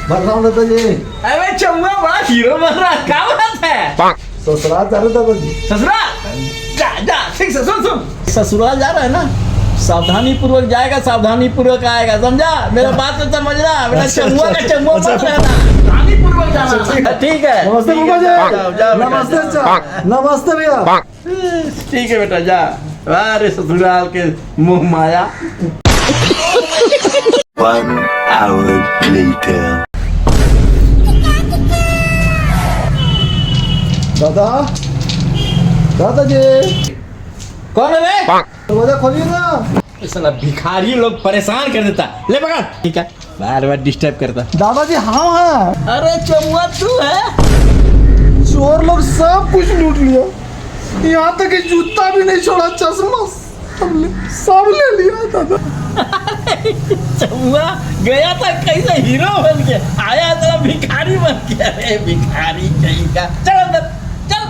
बर्राम दादाजी अबे चमुआ बड़ा हीरो बन रहा है, क्या बात है? ससुराल जा रहे दादाजी। ससुराल जा जा, ठीक से सुन सुन, ससुराल जा रहा है ना, सावधानी पूर्वक जाएगा, सावधानी पूर्वक आएगा, समझा? मेरा बात तो समझ रहा, बेटा चमुआ का चमुआ मत रहना, सावधानी पूर्वक जाना, ठीक है? नमस्ते बाबा जाओ, जी। जाओ बेटा, नमस्ते जाओ। नमस्ते भैया। ठीक है बेटा, जा। अरे ससुराल के मोह माया। One hour later. दादा दादाजी कौन है रे? दरवाजा खोलिए ना। साला भिखारी लोग परेशान कर देता, ले पकड़, ठीक है? बार बार डिस्टर्ब करता। दादाजी हाँ हाँ, अरे चमुआ तू है? चोर लोग सब कुछ लूट लिया, यहाँ तक कि जूता भी नहीं छोड़ा, चश्मा सब ले लिया दादा। चमुआ गया था कैसे हीरो बन के, आया तो भिखारी बन के। अरे भिखारी कहीं का, चल अंदर चल।